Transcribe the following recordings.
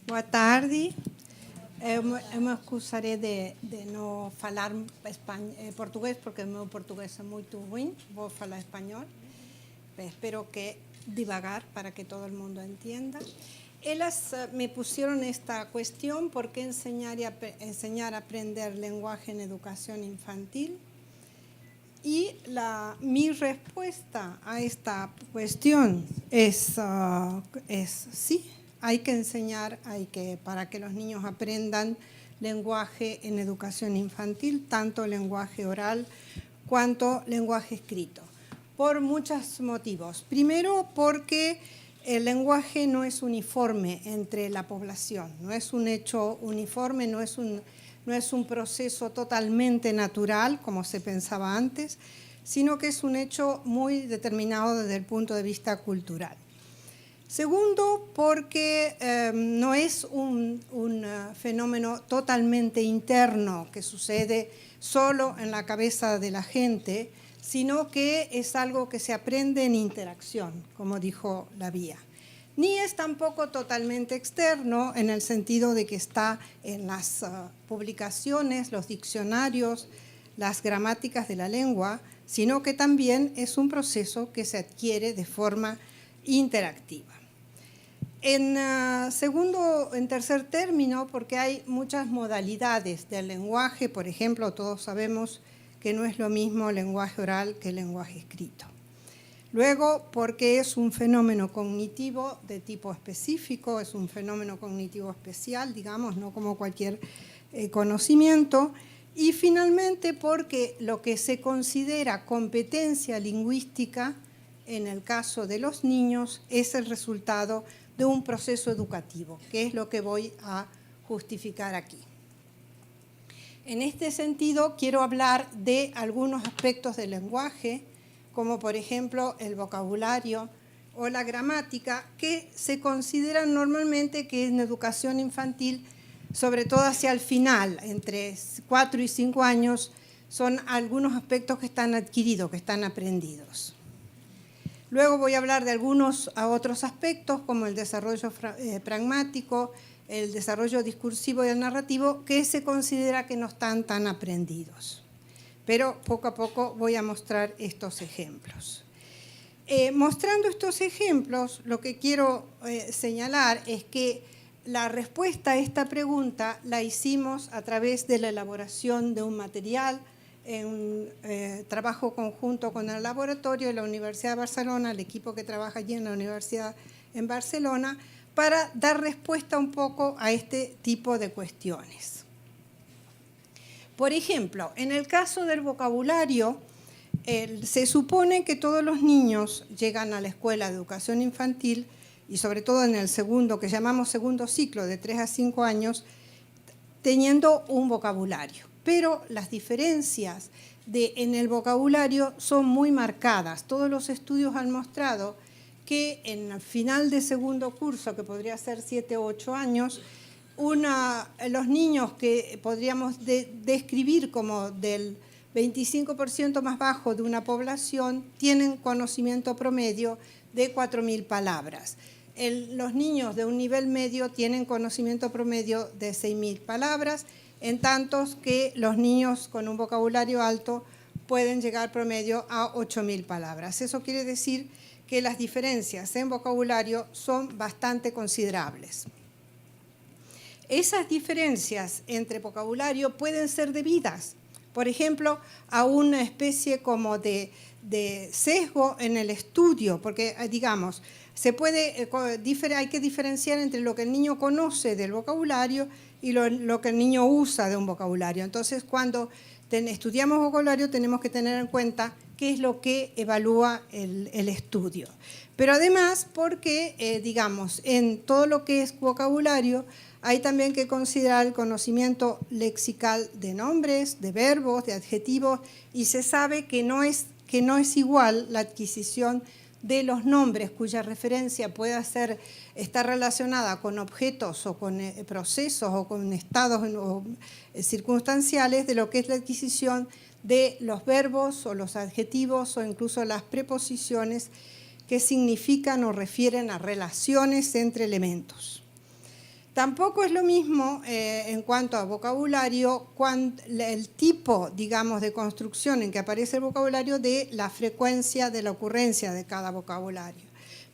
Boa tarde. Eu me excusarei de não falar português, porque o meu português é muito ruim. Vou falar espanhol. Espero que divagar para que todo el mundo entienda. Ellas me pusieron esta cuestión: ¿por qué enseñar a aprender lenguaje en educación infantil? Y mi respuesta a esta cuestión es sí, hay que enseñar, para que los niños aprendan lenguaje en educación infantil, tanto lenguaje oral cuanto lenguaje escrito, por muchos motivos. Primero, porque el lenguaje no es uniforme entre la población, no es un hecho uniforme, no es un proceso totalmente natural, como se pensaba antes, sino que es un hecho muy determinado desde el punto de vista cultural. Segundo, porque no es un fenómeno totalmente interno que sucede solo en la cabeza de la gente, sino que es algo que se aprende en interacción, como dijo Lavia. Ni es tampoco totalmente externo en el sentido de que está en las publicaciones, los diccionarios, las gramáticas de la lengua, sino que también es un proceso que se adquiere de forma interactiva. En tercer término, porque hay muchas modalidades del lenguaje. Por ejemplo, todos sabemos que no es lo mismo lenguaje oral que lenguaje escrito. Luego, porque es un fenómeno cognitivo de tipo específico, es un fenómeno cognitivo especial, digamos, no como cualquier conocimiento. Y finalmente, porque lo que se considera competencia lingüística, en el caso de los niños, es el resultado de un proceso educativo, que es lo que voy a justificar aquí. En este sentido, quiero hablar de algunos aspectos del lenguaje, como por ejemplo el vocabulario o la gramática, que se consideran normalmente que en educación infantil, sobre todo hacia el final, entre 4 y 5 años, son algunos aspectos que están adquiridos, que están aprendidos. Luego voy a hablar de algunos otros aspectos, como el desarrollo pragmático, el desarrollo discursivo y el narrativo, que se considera que no están tan aprendidos. Pero poco a poco voy a mostrar estos ejemplos. Mostrando estos ejemplos, lo que quiero señalar es que la respuesta a esta pregunta la hicimos a través de la elaboración de un material, en un trabajo conjunto con el laboratorio de la Universidad de Barcelona, el equipo que trabaja allí en la Universidad en Barcelona, para dar respuesta un poco a este tipo de cuestiones. Por ejemplo, en el caso del vocabulario, se supone que todos los niños llegan a la escuela de educación infantil, y sobre todo en el segundo, que llamamos segundo ciclo, de 3 a 5 años, teniendo un vocabulario. Pero las diferencias en el vocabulario son muy marcadas. Todos los estudios han mostrado que en el final de segundo curso, que podría ser 7 o 8 años, los niños que podríamos describir como del 25% más bajo de una población tienen conocimiento promedio de 4.000 palabras. Los niños de un nivel medio tienen conocimiento promedio de 6.000 palabras, en tantos que los niños con un vocabulario alto pueden llegar promedio a 8.000 palabras. Eso quiere decir que las diferencias en vocabulario son bastante considerables. Esas diferencias entre vocabulario pueden ser debidas, por ejemplo, a una especie como de sesgo en el estudio, porque, digamos, hay que diferenciar entre lo que el niño conoce del vocabulario y lo que el niño usa de un vocabulario. Entonces, cuando estudiamos vocabulario, tenemos que tener en cuenta qué es lo que evalúa el estudio. Pero además, porque, digamos, en todo lo que es vocabulario, hay también que considerar el conocimiento lexical de nombres, de verbos, de adjetivos, y se sabe que no es igual la adquisición de los nombres cuya referencia pueda estar relacionada con objetos o con procesos o con estados circunstanciales, de lo que es la adquisición de los verbos o los adjetivos o incluso las preposiciones que significan o refieren a relaciones entre elementos. Tampoco es lo mismo en cuanto a vocabulario, el tipo, digamos, de construcción en que aparece el vocabulario de la frecuencia de la ocurrencia de cada vocabulario.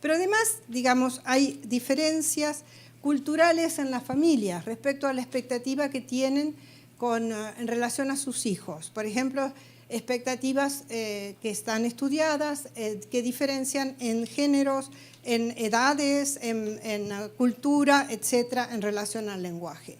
Pero además, digamos, hay diferencias culturales en las familias respecto a la expectativa que tienen en relación a sus hijos. Por ejemplo, expectativas que están estudiadas, que diferencian en géneros, en edades, en cultura, etcétera, en relación al lenguaje.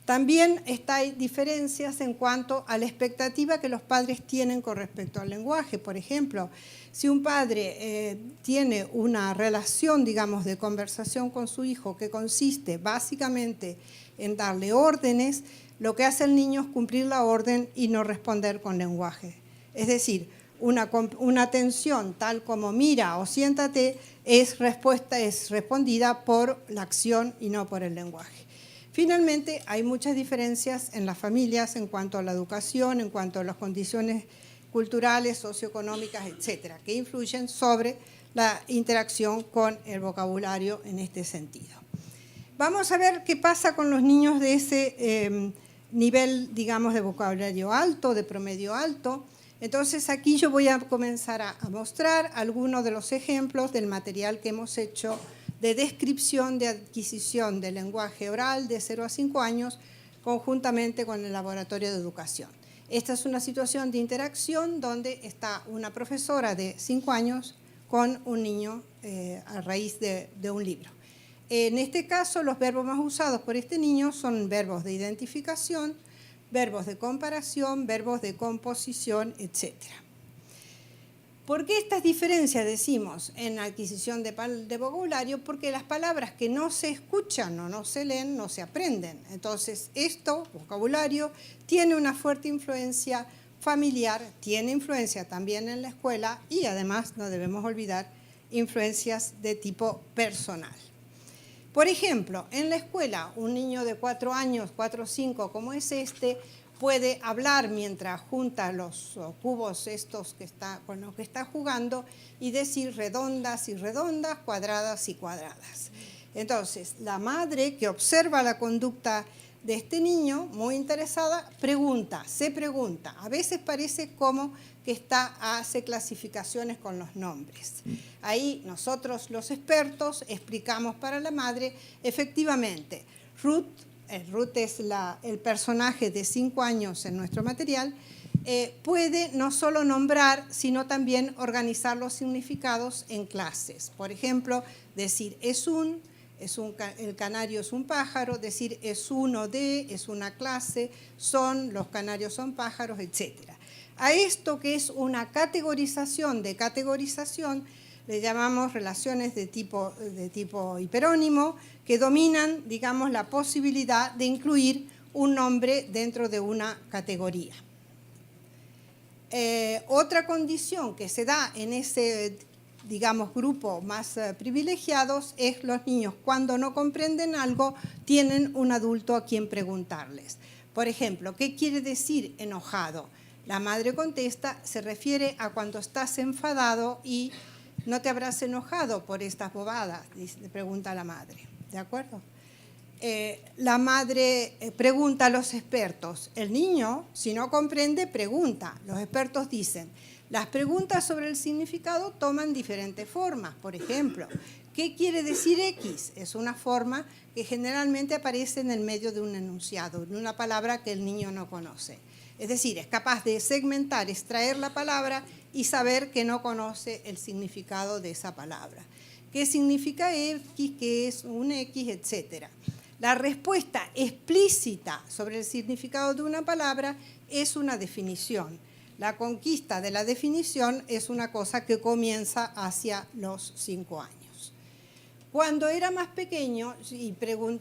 También hay diferencias en cuanto a la expectativa que los padres tienen con respecto al lenguaje. Por ejemplo, si un padre tiene una relación, digamos, de conversación con su hijo que consiste básicamente en darle órdenes, lo que hace el niño es cumplir la orden y no responder con lenguaje. Es decir, una atención tal como mira o siéntate es respondida por la acción y no por el lenguaje. Finalmente, hay muchas diferencias en las familias en cuanto a la educación, en cuanto a las condiciones culturales, socioeconómicas, etcétera, que influyen sobre la interacción con el vocabulario en este sentido. Vamos a ver qué pasa con los niños de ese nivel, digamos, de vocabulario alto, de promedio alto. Entonces aquí yo voy a comenzar a mostrar algunos de los ejemplos del material que hemos hecho de descripción de adquisición del lenguaje oral de 0 a 5 años conjuntamente con el Laboratorio de Educación. Esta es una situación de interacción donde está una profesora de 5 años con un niño a raíz de un libro. En este caso, los verbos más usados por este niño son verbos de identificación, verbos de comparación, verbos de composición, etc. ¿Por qué estas diferencias decimos en adquisición de vocabulario? Porque las palabras que no se escuchan o no se leen no se aprenden. Entonces, vocabulario, tiene una fuerte influencia familiar, tiene influencia también en la escuela y además, no debemos olvidar, influencias de tipo personal. Por ejemplo, en la escuela, un niño de 4 años, 4 o 5, como es este, puede hablar mientras junta los cubos estos con los que está jugando y decir redondas y redondas, cuadradas y cuadradas. Entonces, la madre que observa la conducta de este niño, muy interesada, se pregunta. A veces parece como que hace clasificaciones con los nombres. Ahí nosotros, los expertos, explicamos para la madre, efectivamente, Ruth es el personaje de 5 años en nuestro material, puede no solo nombrar, sino también organizar los significados en clases. Por ejemplo, decir el canario es un pájaro, decir es uno de, es una clase, los canarios son pájaros, etc. A esto, que es una categorización de categorización, le llamamos relaciones de tipo hiperónimo, que dominan, digamos, la posibilidad de incluir un nombre dentro de una categoría. Otra condición que se da en ese, digamos, grupo más privilegiados es los niños, cuando no comprenden algo, tienen un adulto a quien preguntarles. Por ejemplo, ¿qué quiere decir enojado? La madre contesta, se refiere a cuando estás enfadado y no te habrás enojado por estas bobadas, le pregunta la madre. ¿De acuerdo? La madre pregunta a los expertos. El niño, si no comprende, pregunta. Los expertos dicen, las preguntas sobre el significado toman diferentes formas. Por ejemplo, ¿qué quiere decir X? Es una forma que generalmente aparece en el medio de un enunciado, de una palabra que el niño no conoce. Es decir, es capaz de segmentar, extraer la palabra y saber que no conoce el significado de esa palabra. ¿Qué significa X? ¿Qué es un X? Etcétera. La respuesta explícita sobre el significado de una palabra es una definición. La conquista de la definición es una cosa que comienza hacia los 5 años. Cuando era más pequeño,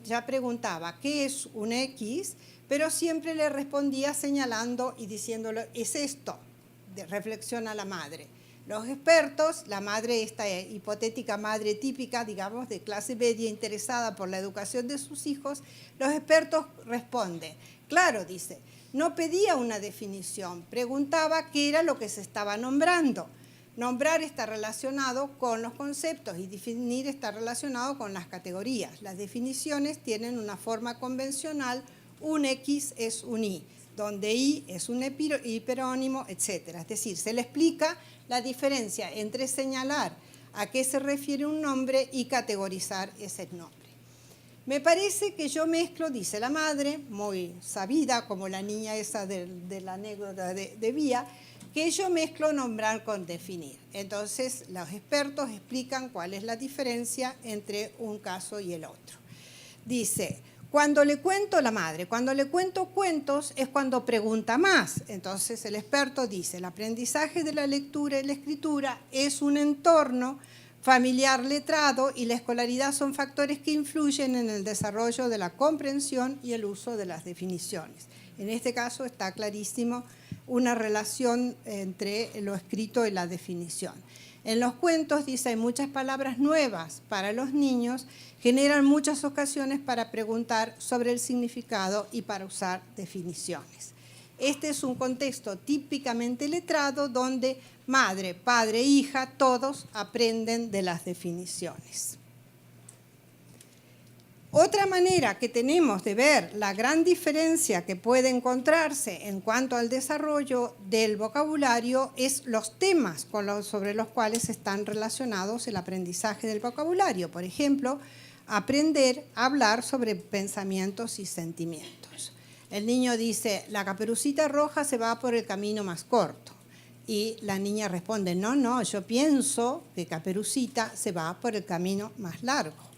ya preguntaba qué es un X, pero siempre le respondía señalando y diciéndole, es esto, reflexiona la madre. Los expertos, la madre, esta hipotética madre típica, digamos, de clase media interesada por la educación de sus hijos, los expertos responden, claro, dice, no pedía una definición, preguntaba qué era lo que se estaba nombrando. Nombrar está relacionado con los conceptos y definir está relacionado con las categorías. Las definiciones tienen una forma convencional, un X es un Y, donde Y es un hiperónimo, etc. Es decir, se le explica la diferencia entre señalar a qué se refiere un nombre y categorizar ese nombre. Me parece que yo mezclo, dice la madre, muy sabida, como la niña esa de la anécdota de Vía, que yo mezclo nombrar con definir. Entonces, los expertos explican cuál es la diferencia entre un caso y el otro. Dice, cuando le cuento la madre, cuando le cuento cuentos es cuando pregunta más. Entonces, el experto dice, el aprendizaje de la lectura y la escritura es un entorno familiar letrado y la escolaridad son factores que influyen en el desarrollo de la comprensión y el uso de las definiciones. En este caso está clarísimo una relación entre lo escrito y la definición. En los cuentos, dice, hay muchas palabras nuevas para los niños, generan muchas ocasiones para preguntar sobre el significado y para usar definiciones. Este es un contexto típicamente letrado donde madre, padre, hija, todos aprenden de las definiciones. Otra manera que tenemos de ver la gran diferencia que puede encontrarse en cuanto al desarrollo del vocabulario es los temas sobre los cuales están relacionados el aprendizaje del vocabulario. Por ejemplo, aprender a hablar sobre pensamientos y sentimientos. El niño dice, la Caperucita Roja se va por el camino más corto. Y la niña responde, no, yo pienso que Caperucita se va por el camino más largo.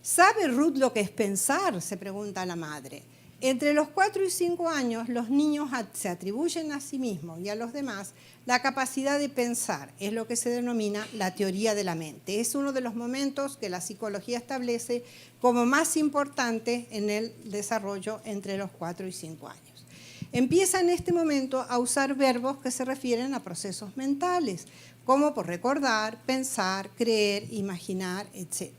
¿Sabe Ruth lo que es pensar?, se pregunta la madre. Entre los 4 y 5 años, los niños se atribuyen a sí mismos y a los demás la capacidad de pensar. Es lo que se denomina la teoría de la mente. Es uno de los momentos que la psicología establece como más importante en el desarrollo entre los 4 y 5 años. Empieza en este momento a usar verbos que se refieren a procesos mentales, como por recordar, pensar, creer, imaginar, etc.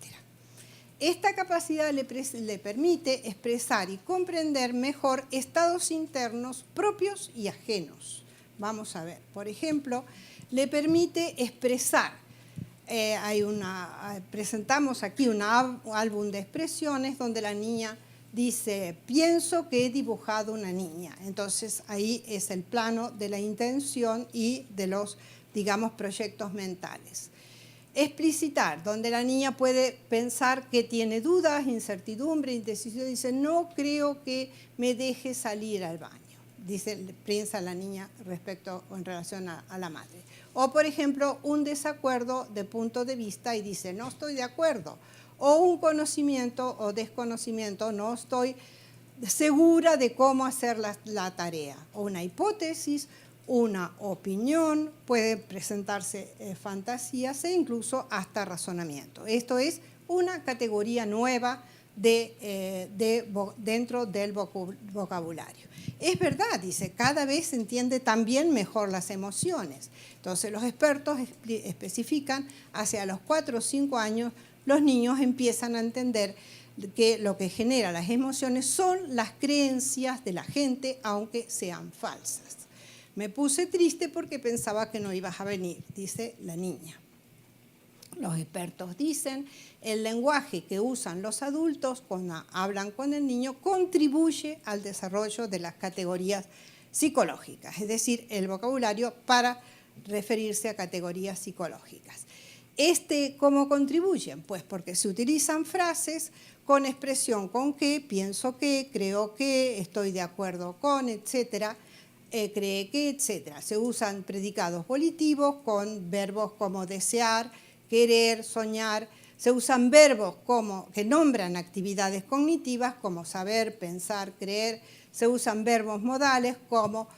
Esta capacidad le permite expresar y comprender mejor estados internos propios y ajenos. Vamos a ver, por ejemplo, le permite expresar. Presentamos aquí un álbum de expresiones donde la niña dice, pienso que he dibujado una niña. Entonces ahí es el plano de la intención y de los, digamos, proyectos mentales. Explicitar, donde la niña puede pensar que tiene dudas, incertidumbre, indecisión, dice, no creo que me deje salir al baño, piensa la niña respecto o en relación a la madre. O, por ejemplo, un desacuerdo de punto de vista y dice, no estoy de acuerdo. O un conocimiento o desconocimiento, no estoy segura de cómo hacer la tarea. O una hipótesis, una opinión, puede presentarse fantasías e incluso hasta razonamiento. Esto es una categoría nueva dentro del vocabulario. Es verdad, dice, cada vez se entiende también mejor las emociones. Entonces los expertos especifican, hacia los 4 o 5 años, los niños empiezan a entender que lo que genera las emociones son las creencias de la gente, aunque sean falsas. Me puse triste porque pensaba que no ibas a venir, dice la niña. Los expertos dicen, el lenguaje que usan los adultos cuando hablan con el niño contribuye al desarrollo de las categorías psicológicas, es decir, el vocabulario para referirse a categorías psicológicas. ¿Cómo contribuyen? Pues porque se utilizan frases con expresión con que, pienso que, creo que, estoy de acuerdo con, etcétera, cree que, etc. Se usan predicados volitivos con verbos como desear, querer, soñar. Se usan verbos que nombran actividades cognitivas como saber, pensar, creer. Se usan verbos modales como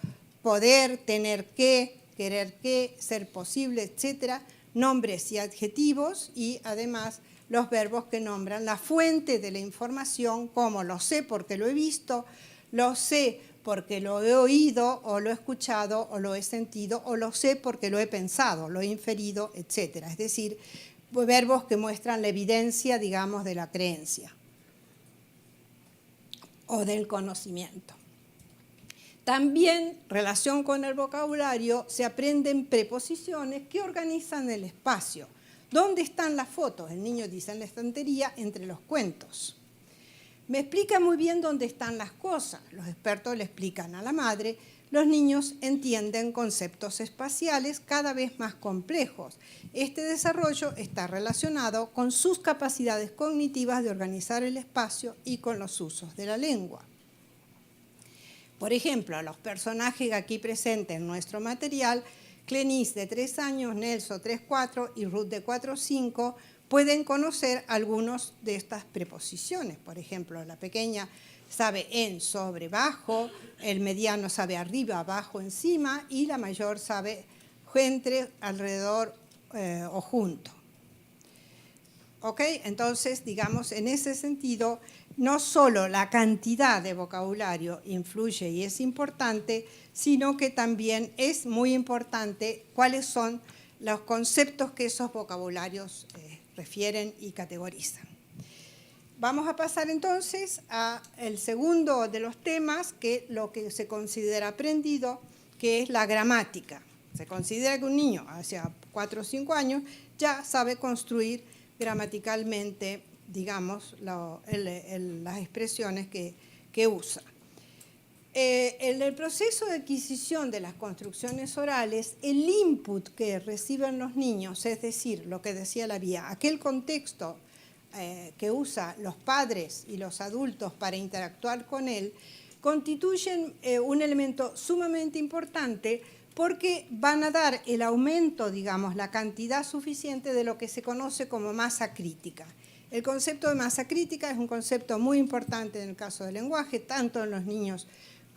poder, tener que, querer que, ser posible, etc. Nombres y adjetivos y además los verbos que nombran la fuente de la información como lo sé porque lo he visto, lo sé porque lo he oído o lo he escuchado o lo he sentido o lo sé porque lo he pensado, lo he inferido, etc. Es decir, verbos que muestran la evidencia, digamos, de la creencia o del conocimiento. También, relación con el vocabulario, se aprenden preposiciones que organizan el espacio. ¿Dónde están las fotos? El niño dice en la estantería, entre los cuentos. Me explica muy bien dónde están las cosas. Los expertos le explican a la madre. Los niños entienden conceptos espaciales cada vez más complejos. Este desarrollo está relacionado con sus capacidades cognitivas de organizar el espacio y con los usos de la lengua. Por ejemplo, los personajes aquí presentes en nuestro material, Clenis de 3 años, Nelson 3-4 y Ruth de 4-5, pueden conocer algunas de estas preposiciones. Por ejemplo, la pequeña sabe en, sobre, bajo, el mediano sabe arriba, abajo, encima, y la mayor sabe entre, alrededor o junto. ¿Ok? Entonces, digamos, en ese sentido, no solo la cantidad de vocabulario influye y es importante, sino que también es muy importante cuáles son los conceptos que esos vocabularios refieren y categorizan. Vamos a pasar entonces al segundo de los temas, que lo que se considera aprendido, que es la gramática. Se considera que un niño hacia 4 o 5 años ya sabe construir gramaticalmente, digamos, las expresiones que usa. En el proceso de adquisición de las construcciones orales, el input que reciben los niños, es decir, lo que decía la Vía, aquel contexto que usan los padres y los adultos para interactuar con él, constituyen un elemento sumamente importante porque van a dar el aumento, digamos, la cantidad suficiente de lo que se conoce como masa crítica. El concepto de masa crítica es un concepto muy importante en el caso del lenguaje, tanto en los niños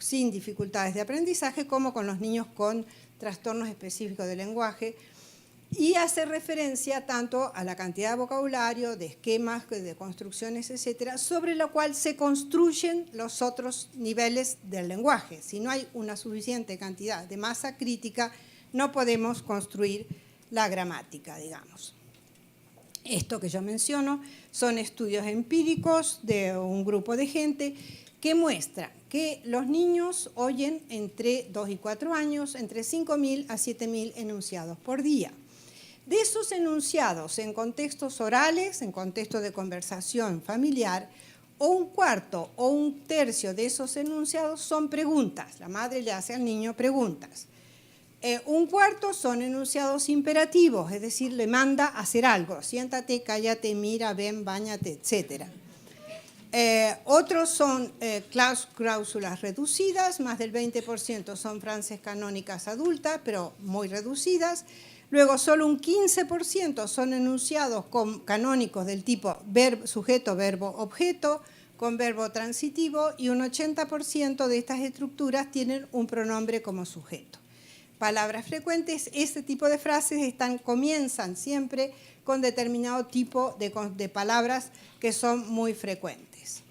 sin dificultades de aprendizaje como con los niños con trastornos específicos del lenguaje, y hace referencia tanto a la cantidad de vocabulario, de esquemas, de construcciones, etcétera, sobre lo cual se construyen los otros niveles del lenguaje. Si no hay una suficiente cantidad de masa crítica, no podemos construir la gramática, digamos. Esto que yo menciono son estudios empíricos de un grupo de gente que muestran que los niños oyen entre 2 y 4 años entre 5.000 a 7.000 enunciados por día. De esos enunciados en contextos orales, en contextos de conversación familiar, o un cuarto o un tercio de esos enunciados son preguntas. La madre le hace al niño preguntas. Un cuarto son enunciados imperativos, es decir, le manda a hacer algo. Siéntate, cállate, mira, ven, báñate, etc. Otros son cláusulas reducidas, más del 20% son frases canónicas adultas, pero muy reducidas. Luego, solo un 15% son enunciados canónicos del tipo sujeto, verbo, objeto, con verbo transitivo, y un 80% de estas estructuras tienen un pronombre como sujeto. Palabras frecuentes, este tipo de frases comienzan siempre con determinado tipo de palabras que son muy frecuentes.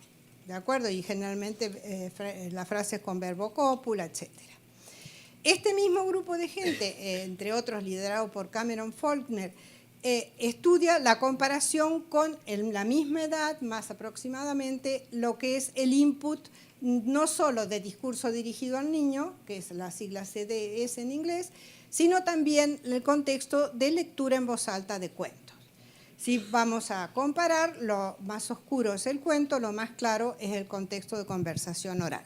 ¿De acuerdo? Y generalmente las frases con verbo cópula, etc. Este mismo grupo de gente, entre otros liderado por Cameron Faulkner, estudia la comparación con la misma edad, más aproximadamente, lo que es el input no solo de discurso dirigido al niño, que es la sigla CDS en inglés, sino también el contexto de lectura en voz alta de cuentos. Si vamos a comparar, lo más oscuro es el cuento, lo más claro es el contexto de conversación oral.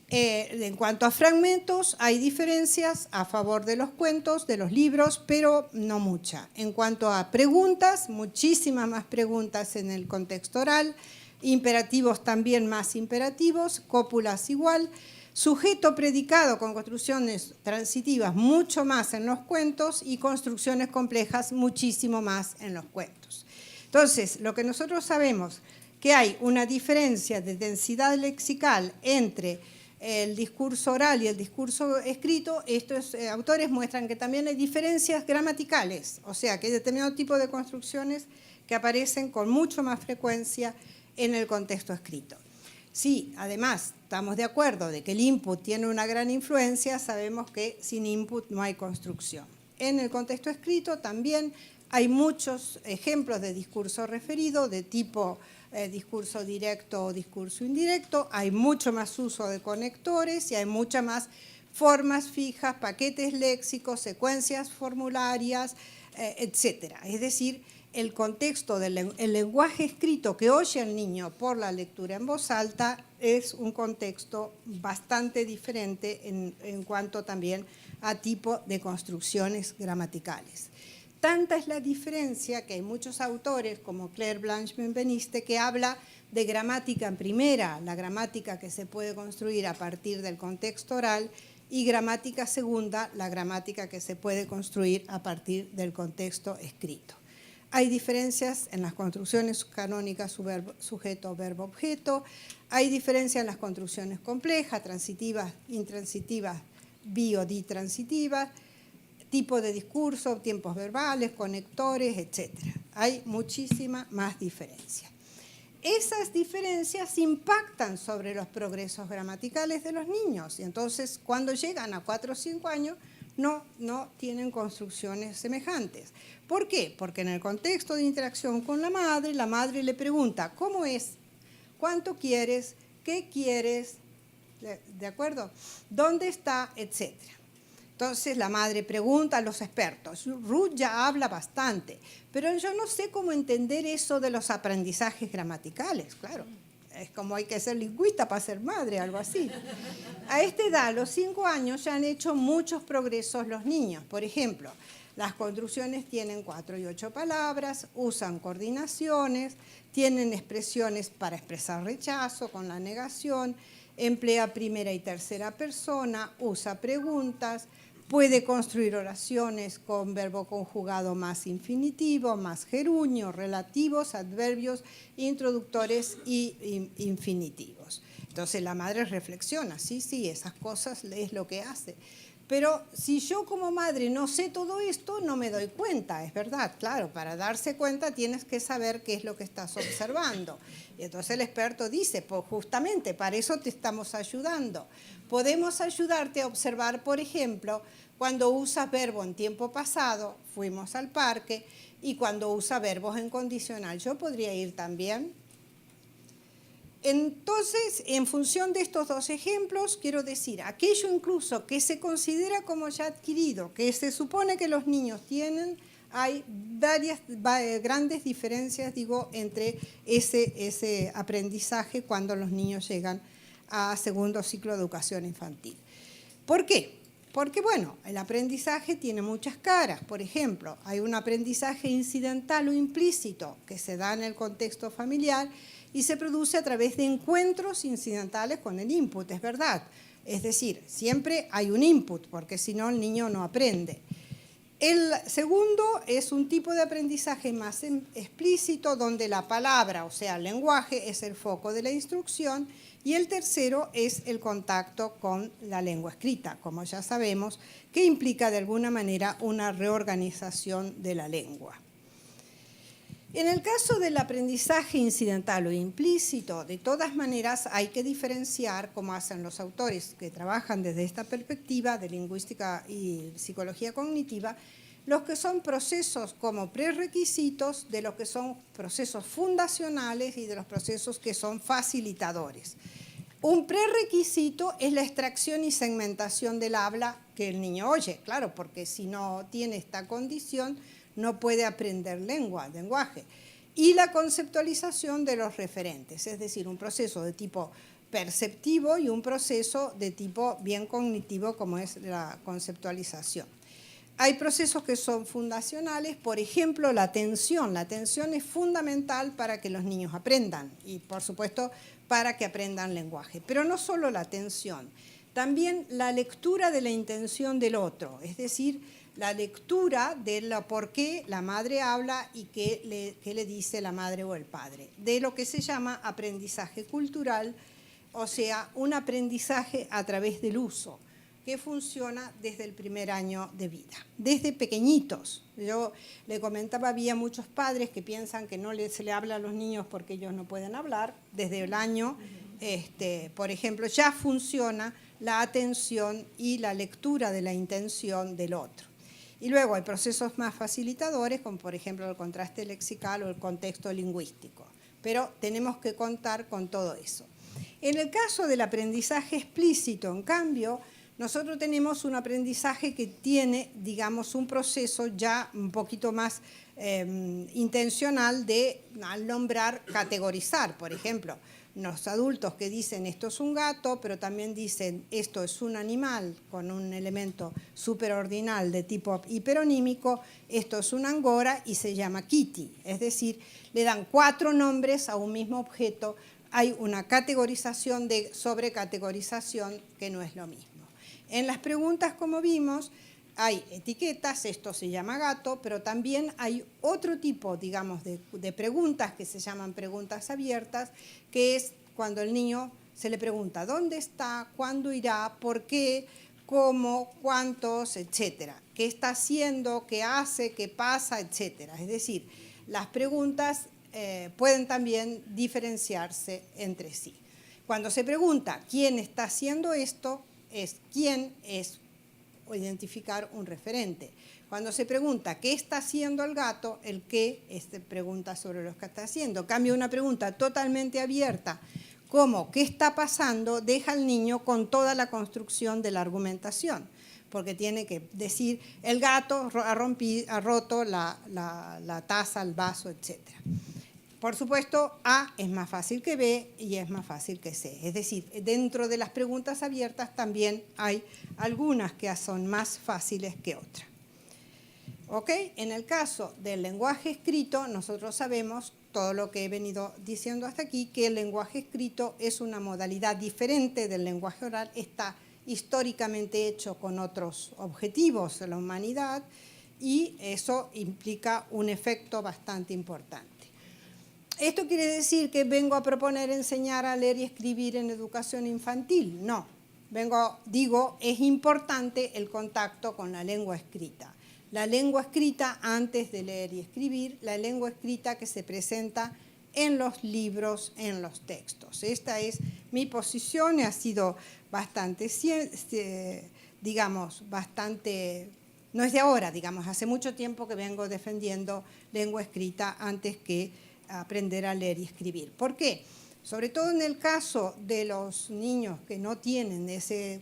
En cuanto a fragmentos, hay diferencias a favor de los cuentos, de los libros, pero no mucha. En cuanto a preguntas, muchísimas más preguntas en el contexto oral, imperativos también más imperativos, cópulas igual, sujeto predicado con construcciones transitivas mucho más en los cuentos y construcciones complejas muchísimo más en los cuentos. Entonces, lo que nosotros sabemos que hay una diferencia de densidad lexical entre el discurso oral y el discurso escrito, estos autores muestran que también hay diferencias gramaticales, o sea, que hay determinado tipo de construcciones que aparecen con mucho más frecuencia en el contexto escrito. Sí, además, estamos de acuerdo de que el input tiene una gran influencia, sabemos que sin input no hay construcción. En el contexto escrito también hay muchos ejemplos de discurso referido de tipo discurso directo o discurso indirecto, hay mucho más uso de conectores y hay muchas más formas fijas, paquetes léxicos, secuencias formularias, etc. Es decir, el contexto del lenguaje escrito que oye el niño por la lectura en voz alta es un contexto bastante diferente en cuanto también a tipo de construcciones gramaticales. Tanta es la diferencia que hay muchos autores, como Claire Blanche-Benveniste, que habla de gramática en primera, la gramática que se puede construir a partir del contexto oral, y gramática segunda, la gramática que se puede construir a partir del contexto escrito. Hay diferencias en las construcciones canónicas sujeto, verbo, objeto, hay diferencias en las construcciones complejas, transitivas, intransitivas, bi o ditransitivas, tipo de discurso, tiempos verbales, conectores, etc. Hay muchísima más diferencia. Esas diferencias impactan sobre los progresos gramaticales de los niños y entonces cuando llegan a 4 o 5 años no tienen construcciones semejantes. ¿Por qué? Porque en el contexto de interacción con la madre le pregunta ¿cómo es? ¿Cuánto quieres? ¿Qué quieres? ¿De acuerdo? ¿Dónde está? Etcétera. Entonces la madre pregunta a los expertos. Ruth ya habla bastante, pero yo no sé cómo entender eso de los aprendizajes gramaticales, claro. Es como hay que ser lingüista para ser madre, algo así. A esta edad, a los 5 años, ya han hecho muchos progresos los niños. Por ejemplo, las construcciones tienen 4 y 8 palabras, usan coordinaciones, tienen expresiones para expresar rechazo con la negación, emplea primera y tercera persona, usa preguntas, puede construir oraciones con verbo conjugado más infinitivo, más gerundio, relativos, adverbios, introductores y infinitivos. Entonces la madre reflexiona, sí, esas cosas es lo que hace. Pero si yo como madre no sé todo esto, no me doy cuenta, es verdad, claro, para darse cuenta tienes que saber qué es lo que estás observando. Y entonces el experto dice, pues justamente para eso te estamos ayudando. Podemos ayudarte a observar, por ejemplo, cuando usas verbo en tiempo pasado, fuimos al parque, y cuando usa verbos en condicional, yo podría ir también. Entonces, en función de estos dos ejemplos, quiero decir, aquello incluso que se considera como ya adquirido, que se supone que los niños tienen, hay varias grandes diferencias, digo, entre ese aprendizaje cuando los niños llegan a segundo ciclo de educación infantil. ¿Por qué? Porque, bueno, el aprendizaje tiene muchas caras. Por ejemplo, hay un aprendizaje incidental o implícito que se da en el contexto familiar y se produce a través de encuentros incidentales con el input, es verdad. Es decir, siempre hay un input, porque si no el niño no aprende. El segundo es un tipo de aprendizaje más explícito, donde la palabra, o sea, el lenguaje, es el foco de la instrucción, y el tercero es el contacto con la lengua escrita, como ya sabemos, que implica de alguna manera una reorganización de la lengua. En el caso del aprendizaje incidental o implícito, de todas maneras hay que diferenciar, como hacen los autores que trabajan desde esta perspectiva de lingüística y psicología cognitiva, los que son procesos como prerequisitos de los que son procesos fundacionales y de los procesos que son facilitadores. Un prerequisito es la extracción y segmentación del habla que el niño oye, claro, porque si no tiene esta condición, no puede aprender lenguaje. Y la conceptualización de los referentes, es decir, un proceso de tipo perceptivo y un proceso de tipo bien cognitivo como es la conceptualización. Hay procesos que son fundacionales, por ejemplo, la atención. La atención es fundamental para que los niños aprendan y, por supuesto, para que aprendan lenguaje. Pero no solo la atención, también la lectura de la intención del otro, es decir, la lectura de por qué la madre habla y qué le dice la madre o el padre, de lo que se llama aprendizaje cultural, o sea, un aprendizaje a través del uso, que funciona desde el primer año de vida, desde pequeñitos. Yo le comentaba, había muchos padres que piensan que no se le habla a los niños porque ellos no pueden hablar. Desde el año, por ejemplo, ya funciona la atención y la lectura de la intención del otro. Y luego hay procesos más facilitadores, como por ejemplo el contraste lexical o el contexto lingüístico. pero tenemos que contar con todo eso. En el caso del aprendizaje explícito, en cambio, nosotros tenemos un aprendizaje que tiene, digamos, un proceso ya un poquito más intencional de, al nombrar, categorizar. Por ejemplo, los adultos que dicen esto es un gato, pero también dicen esto es un animal con un elemento superordinal de tipo hiperonímico, esto es una angora y se llama Kitty. Es decir, le dan 4 nombres a un mismo objeto. Hay una categorización de sobrecategorización que no es lo mismo. En las preguntas, como vimos, hay etiquetas, esto se llama gato, pero también hay otro tipo, digamos, de preguntas que se llaman preguntas abiertas, que es cuando el niño se le pregunta dónde está, cuándo irá, por qué, cómo, cuántos, etcétera. ¿Qué está haciendo, qué hace, qué pasa, etcétera? Es decir, las preguntas pueden también diferenciarse entre sí. Cuando se pregunta quién está haciendo esto, es quién es o identificar un referente. Cuando se pregunta qué está haciendo el gato, el qué pregunta sobre lo que está haciendo. Cambio, una pregunta totalmente abierta, como qué está pasando, deja al niño con toda la construcción de la argumentación, porque tiene que decir el gato ha roto la taza, el vaso, etc. Por supuesto, A es más fácil que B y es más fácil que C. Es decir, dentro de las preguntas abiertas también hay algunas que son más fáciles que otras. ¿Ok? En el caso del lenguaje escrito, nosotros sabemos, todo lo que he venido diciendo hasta aquí, que el lenguaje escrito es una modalidad diferente del lenguaje oral, está históricamente hecho con otros objetivos de la humanidad y eso implica un efecto bastante importante. ¿Esto quiere decir que vengo a proponer enseñar a leer y escribir en educación infantil? No. Digo, es importante el contacto con la lengua escrita. La lengua escrita antes de leer y escribir, la lengua escrita que se presenta en los libros, en los textos. Esta es mi posición y ha sido bastante, digamos, bastante, no es de ahora, digamos, hace mucho tiempo que vengo defendiendo lengua escrita antes que aprender a leer y escribir. ¿Por qué? Sobre todo en el caso de los niños que no tienen ese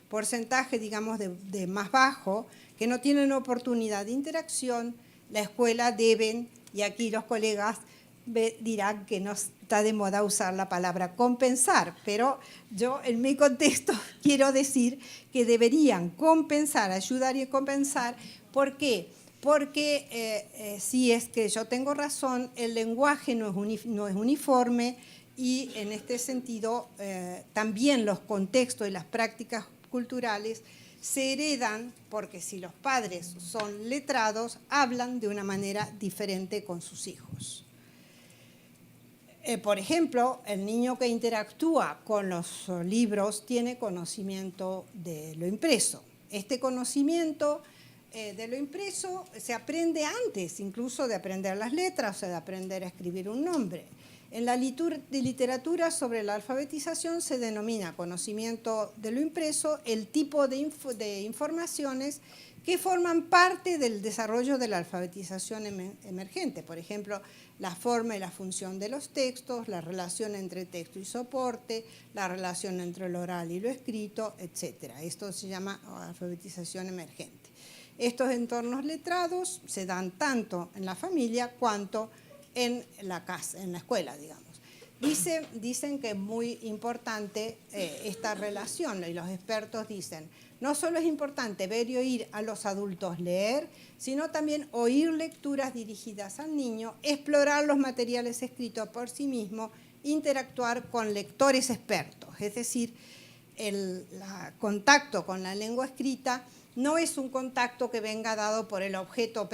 porcentaje, digamos, de más bajo, que no tienen oportunidad de interacción, la escuela deben, y aquí los colegas dirán que no está de moda usar la palabra compensar, pero yo en mi contexto quiero decir que deberían compensar, ayudar y compensar. ¿Por qué? Porque si es que yo tengo razón, el lenguaje no es uniforme y en este sentido también los contextos y las prácticas culturales se heredan porque si los padres son letrados, hablan de una manera diferente con sus hijos. Por ejemplo, el niño que interactúa con los libros tiene conocimiento de lo impreso. Este conocimiento de lo impreso se aprende antes, incluso de aprender las letras o de aprender a escribir un nombre. En la literatura sobre la alfabetización se denomina conocimiento de lo impreso el tipo de informaciones que forman parte del desarrollo de la alfabetización emergente. Por ejemplo, la forma y la función de los textos, la relación entre texto y soporte, la relación entre lo oral y lo escrito, etc. Esto se llama alfabetización emergente. Estos entornos letrados se dan tanto en la familia cuanto en la casa, en la escuela, digamos. Dicen que es muy importante esta relación y los expertos dicen, no solo es importante ver y oír a los adultos leer, sino también oír lecturas dirigidas al niño, explorar los materiales escritos por sí mismo, interactuar con lectores expertos, es decir, el contacto con la lengua escrita no es un contacto que venga dado por el objeto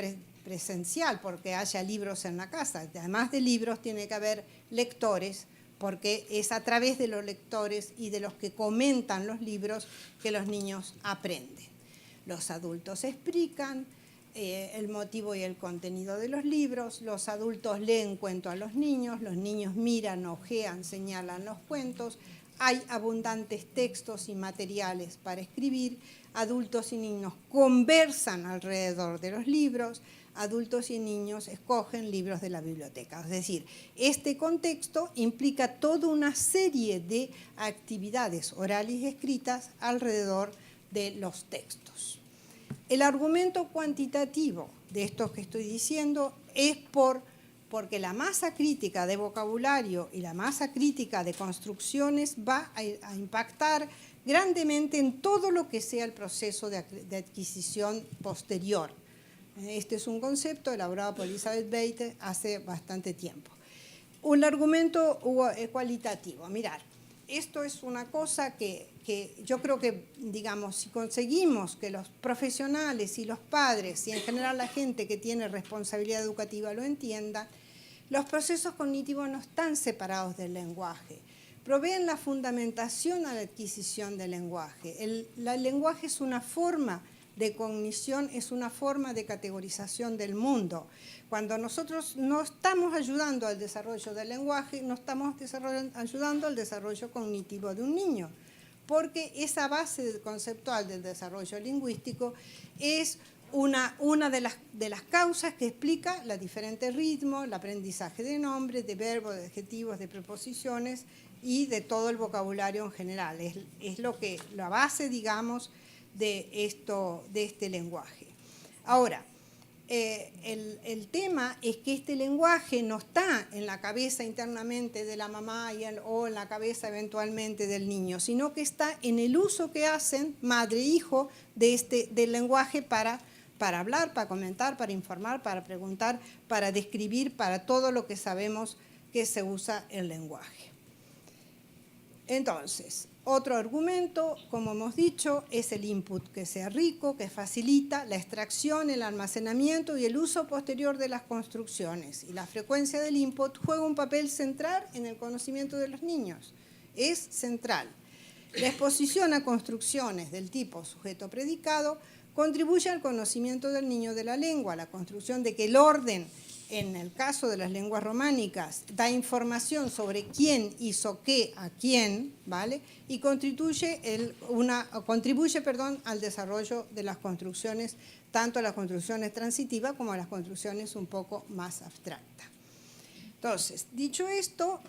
presencial, porque haya libros en la casa. Además de libros, tiene que haber lectores, porque es a través de los lectores y de los que comentan los libros que los niños aprenden. Los adultos explican el motivo y el contenido de los libros, los adultos leen cuentos a los niños miran, ojean, señalan los cuentos, hay abundantes textos y materiales para escribir, adultos y niños conversan alrededor de los libros, adultos y niños escogen libros de la biblioteca. Es decir, este contexto implica toda una serie de actividades orales y escritas alrededor de los textos. El argumento cuantitativo de esto que estoy diciendo es porque la masa crítica de vocabulario y la masa crítica de construcciones va a impactar grandemente en todo lo que sea el proceso de adquisición posterior. Este es un concepto elaborado por Elizabeth Beite hace bastante tiempo. Un argumento cualitativo. Mirad, esto es una cosa que yo creo que, digamos, si conseguimos que los profesionales y los padres y en general la gente que tiene responsabilidad educativa lo entiendan, los procesos cognitivos no están separados del lenguaje. Proveen la fundamentación a la adquisición del lenguaje. El lenguaje es una forma de cognición, es una forma de categorización del mundo. Cuando nosotros no estamos ayudando al desarrollo del lenguaje, no estamos ayudando al desarrollo cognitivo de un niño, porque esa base conceptual del desarrollo lingüístico es una de las causas que explica los diferentes ritmos, el aprendizaje de nombres, de verbos, de adjetivos, de preposiciones y de todo el vocabulario en general. Es la base, digamos, de este lenguaje. Ahora, el tema es que este lenguaje no está en la cabeza internamente de la mamá o en la cabeza eventualmente del niño, sino que está en el uso que hacen madre e hijo del lenguaje para hablar, para comentar, para informar, para preguntar, para describir, para todo lo que sabemos que se usa el lenguaje. Entonces, otro argumento, como hemos dicho, es el input que sea rico, que facilita la extracción, el almacenamiento y el uso posterior de las construcciones. Y la frecuencia del input juega un papel central en el conocimiento de los niños. Es central. La exposición a construcciones del tipo sujeto-predicado contribuye al conocimiento del niño de la lengua, la construcción de que el orden, en el caso de las lenguas románicas, da información sobre quién hizo qué a quién, ¿vale? Y contribuye al desarrollo de las construcciones, tanto a las construcciones transitivas como a las construcciones un poco más abstractas. Entonces, dicho esto,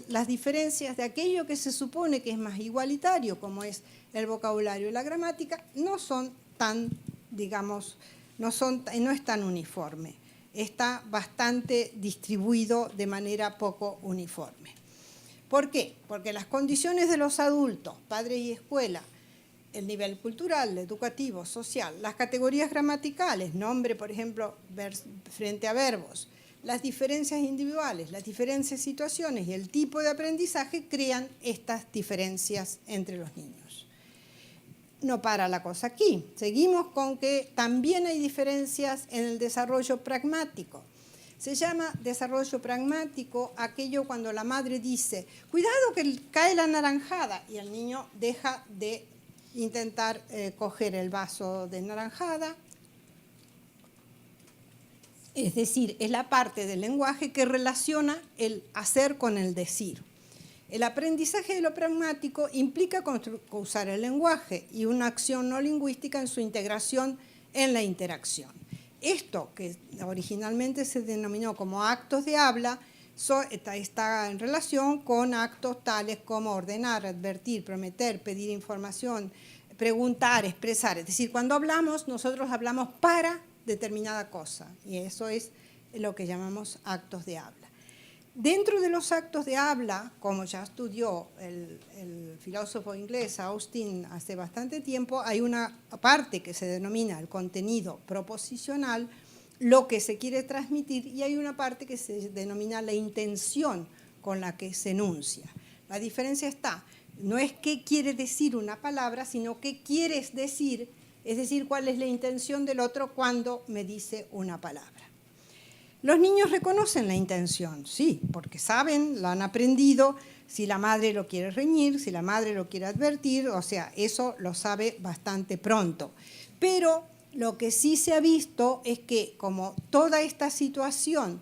las diferencias de aquello que se supone que es más igualitario, como es el vocabulario y la gramática, no son tan, digamos, no es tan uniforme. Está bastante distribuido de manera poco uniforme. ¿Por qué? Porque las condiciones de los adultos, padres y escuela, el nivel cultural, educativo, social, las categorías gramaticales, nombre, por ejemplo, frente a verbos, las diferencias individuales, las diferentes situaciones y el tipo de aprendizaje crean estas diferencias entre los niños. No para la cosa aquí. Seguimos con que también hay diferencias en el desarrollo pragmático. Se llama desarrollo pragmático aquello cuando la madre dice, cuidado que cae la naranjada, y el niño deja de intentar coger el vaso de naranjada. Es decir, es la parte del lenguaje que relaciona el hacer con el decir. El aprendizaje de lo pragmático implica usar el lenguaje y una acción no lingüística en su integración en la interacción. Esto, que originalmente se denominó como actos de habla, está en relación con actos tales como ordenar, advertir, prometer, pedir información, preguntar, expresar. Es decir, cuando hablamos, nosotros hablamos para determinada cosa, y eso es lo que llamamos actos de habla. Dentro de los actos de habla, como ya estudió el filósofo inglés Austin hace bastante tiempo, hay una parte que se denomina el contenido proposicional, lo que se quiere transmitir, y hay una parte que se denomina la intención con la que se enuncia. La diferencia está, no es qué quiere decir una palabra, sino qué quieres decir, es decir, cuál es la intención del otro cuando me dice una palabra. Los niños reconocen la intención, sí, porque saben, la han aprendido, si la madre lo quiere reñir, si la madre lo quiere advertir, o sea, eso lo sabe bastante pronto. Pero lo que sí se ha visto es que como toda esta situación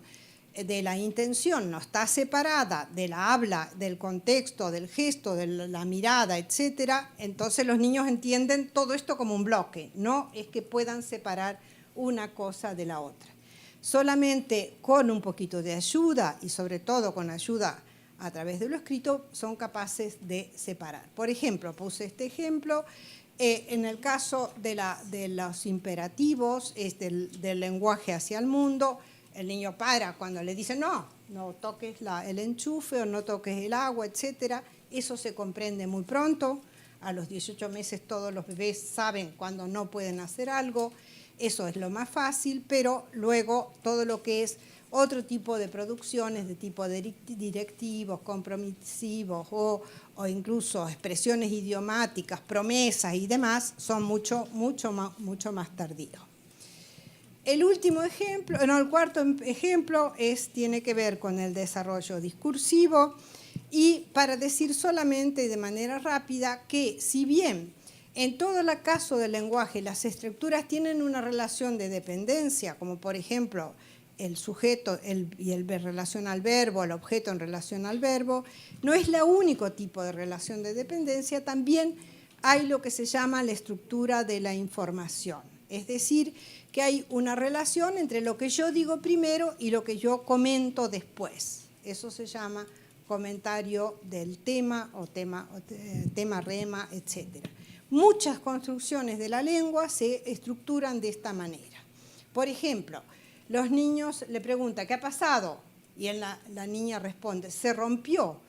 de la intención no está separada de la habla, del contexto, del gesto, de la mirada, etcétera, entonces los niños entienden todo esto como un bloque, no es que puedan separar una cosa de la otra. Solamente con un poquito de ayuda y sobre todo con ayuda a través de lo escrito son capaces de separar. Por ejemplo, puse este ejemplo, en el caso de los imperativos, del lenguaje hacia el mundo, el niño para cuando le dice no toques el enchufe o no toques el agua, etc. Eso se comprende muy pronto. A los 18 meses todos los bebés saben cuando no pueden hacer algo. Eso es lo más fácil, pero luego todo lo que es otro tipo de producciones de tipo directivos, compromisivos o incluso expresiones idiomáticas, promesas y demás, son mucho más tardíos. El último ejemplo, no, el cuarto ejemplo tiene que ver con el desarrollo discursivo y para decir solamente y de manera rápida que si bien en todo el caso del lenguaje las estructuras tienen una relación de dependencia, como por ejemplo el sujeto y el relación al verbo, el objeto en relación al verbo, no es el único tipo de relación de dependencia, también hay lo que se llama la estructura de la información. Es decir, que hay una relación entre lo que yo digo primero y lo que yo comento después. Eso se llama comentario del tema o tema-rema, etc. Muchas construcciones de la lengua se estructuran de esta manera. Por ejemplo, los niños le preguntan, ¿qué ha pasado? Y la niña responde, se rompió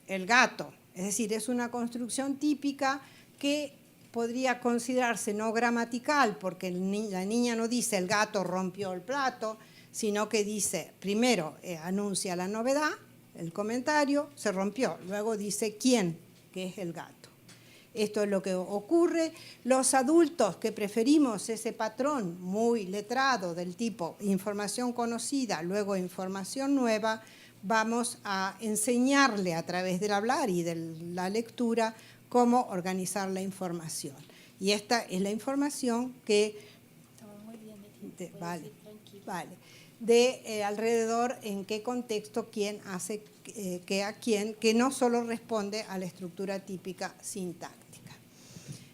el gato. Es decir, es una construcción típica que podría considerarse no gramatical, porque la niña no dice el gato rompió el plato, sino que dice, primero anuncia la novedad, el comentario, se rompió, luego dice quién, que es el gato. Esto es lo que ocurre. Los adultos que preferimos ese patrón muy letrado del tipo información conocida, luego información nueva, vamos a enseñarle a través del hablar y de la lectura cómo organizar la información. Y esta es la información que... Muy bien, vale. Alrededor en qué contexto quién hace qué a quién, que no solo responde a la estructura típica sintáctica.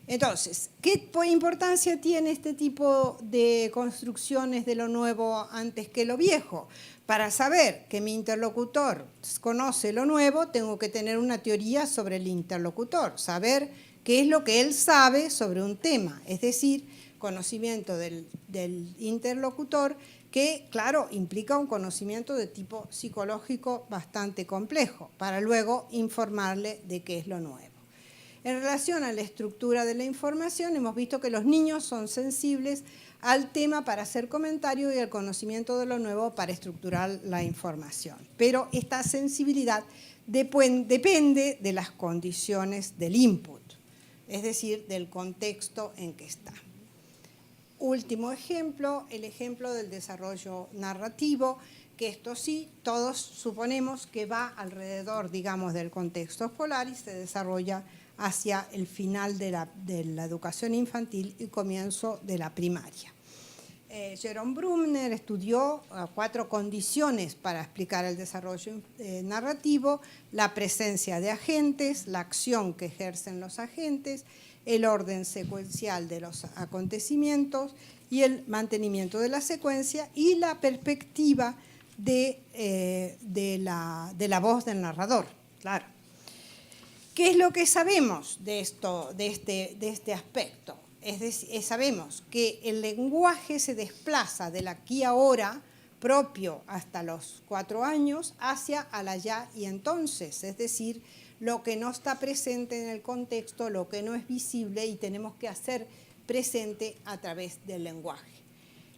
Entonces, ¿qué importancia tiene este tipo de construcciones de lo nuevo antes que lo viejo? Para saber que mi interlocutor conoce lo nuevo, tengo que tener una teoría sobre el interlocutor, saber qué es lo que él sabe sobre un tema, es decir, conocimiento del interlocutor que, claro, implica un conocimiento de tipo psicológico bastante complejo, para luego informarle de qué es lo nuevo. En relación a la estructura de la información, hemos visto que los niños son sensibles al tema para hacer comentario y al conocimiento de lo nuevo para estructurar la información. Pero esta sensibilidad depende de las condiciones del input, es decir, del contexto en que está. Último ejemplo, el ejemplo del desarrollo narrativo, que esto sí, todos suponemos que va alrededor, digamos, del contexto escolar y se desarrolla hacia el final de la educación infantil y comienzo de la primaria. Jerome Bruckner estudió 4 condiciones para explicar el desarrollo narrativo: la presencia de agentes, la acción que ejercen los agentes, el orden secuencial de los acontecimientos y el mantenimiento de la secuencia y la perspectiva de la voz del narrador. Claro. ¿Qué es lo que sabemos de este aspecto? Es decir, sabemos que el lenguaje se desplaza del aquí ahora propio hasta los 4 años hacia al allá y entonces, es decir, lo que no está presente en el contexto, lo que no es visible y tenemos que hacer presente a través del lenguaje.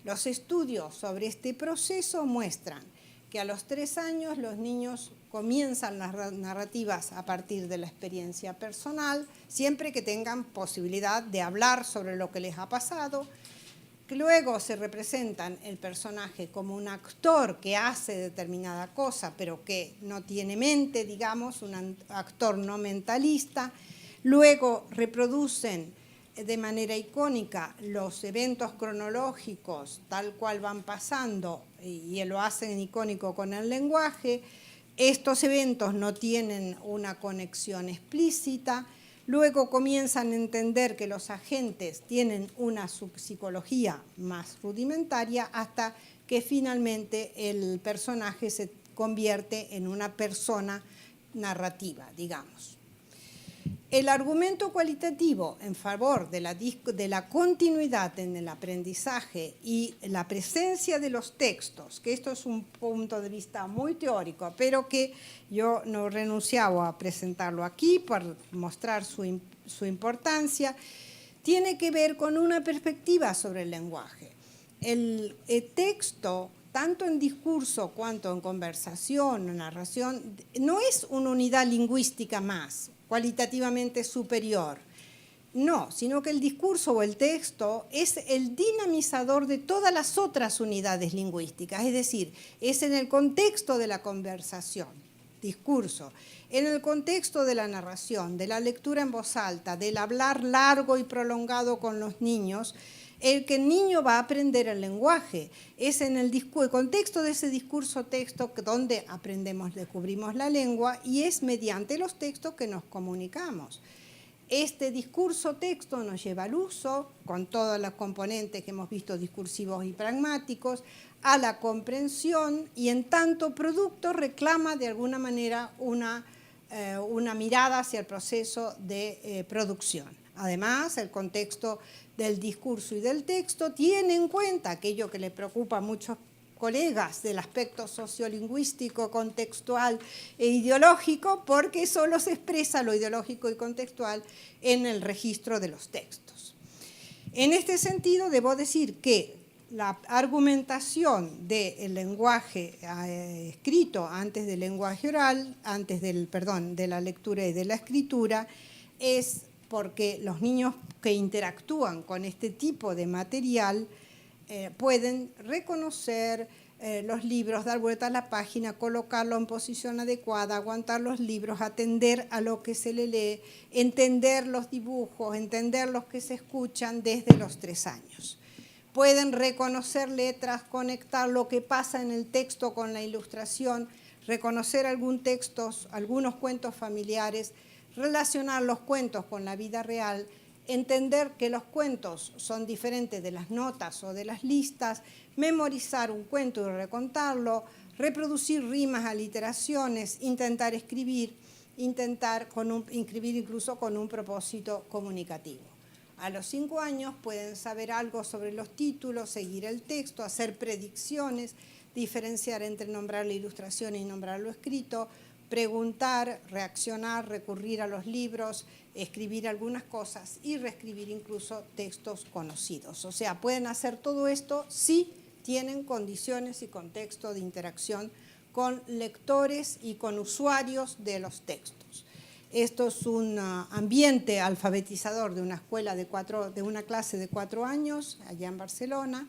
Los estudios sobre este proceso muestran que a los 3 años los niños comienzan las narrativas a partir de la experiencia personal, siempre que tengan posibilidad de hablar sobre lo que les ha pasado, que luego se representan el personaje como un actor que hace determinada cosa, pero que no tiene mente, digamos, un actor no mentalista, luego reproducen de manera icónica los eventos cronológicos tal cual van pasando y lo hacen icónico con el lenguaje. Estos eventos no tienen una conexión explícita, luego comienzan a entender que los agentes tienen una subpsicología más rudimentaria hasta que finalmente el personaje se convierte en una persona narrativa, digamos. El argumento cualitativo en favor de la continuidad en el aprendizaje y la presencia de los textos, que esto es un punto de vista muy teórico, pero que yo no renunciaba a presentarlo aquí por mostrar su importancia, tiene que ver con una perspectiva sobre el lenguaje. El texto, tanto en discurso cuanto en conversación o narración, no es una unidad lingüística más, cualitativamente superior. No, sino que el discurso o el texto es el dinamizador de todas las otras unidades lingüísticas, es decir, es en el contexto de la conversación, discurso, en el contexto de la narración, de la lectura en voz alta, del hablar largo y prolongado con los niños, el que el niño va a aprender el lenguaje. Es en el contexto de ese discurso-texto donde aprendemos, descubrimos la lengua, y es mediante los textos que nos comunicamos. Este discurso-texto nos lleva al uso, con todos los componentes que hemos visto, discursivos y pragmáticos, a la comprensión, y en tanto producto reclama de alguna manera una mirada hacia el proceso de producción. Además, el contexto del discurso y del texto tiene en cuenta aquello que le preocupa a muchos colegas del aspecto sociolingüístico, contextual e ideológico, porque solo se expresa lo ideológico y contextual en el registro de los textos. En este sentido, debo decir que la argumentación del lenguaje escrito antes del lenguaje oral, de la lectura y de la escritura, es porque los niños que interactúan con este tipo de material pueden reconocer los libros, dar vuelta a la página, colocarlo en posición adecuada, aguantar los libros, atender a lo que se le lee, entender los dibujos, entender los que se escuchan desde los 3 años. Pueden reconocer letras, conectar lo que pasa en el texto con la ilustración, reconocer algunos cuentos familiares, relacionar los cuentos con la vida real, entender que los cuentos son diferentes de las notas o de las listas, memorizar un cuento y recontarlo, reproducir rimas, aliteraciones, intentar escribir, inscribir incluso con un propósito comunicativo. A los 5 años pueden saber algo sobre los títulos, seguir el texto, hacer predicciones, diferenciar entre nombrar la ilustración y nombrar lo escrito, preguntar, reaccionar, recurrir a los libros, escribir algunas cosas y reescribir incluso textos conocidos. O sea, pueden hacer todo esto si tienen condiciones y contexto de interacción con lectores y con usuarios de los textos. Esto es un ambiente alfabetizador de una escuela de una clase de 4 años allá en Barcelona,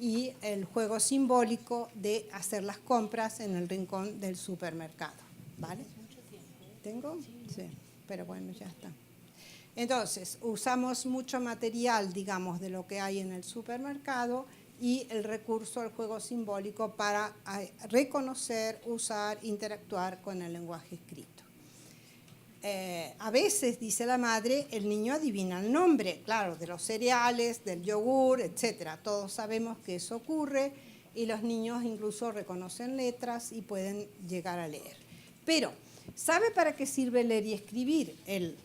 y el juego simbólico de hacer las compras en el rincón del supermercado. ¿Vale? ¿Tengo? Sí, pero bueno, ya está. Entonces, usamos mucho material, digamos, de lo que hay en el supermercado y el recurso al juego simbólico para reconocer, usar, interactuar con el lenguaje escrito. A veces, dice la madre, el niño adivina el nombre, claro, de los cereales, del yogur, etc. Todos sabemos que eso ocurre y los niños incluso reconocen letras y pueden llegar a leer. Pero, ¿sabe para qué sirve leer y escribir? El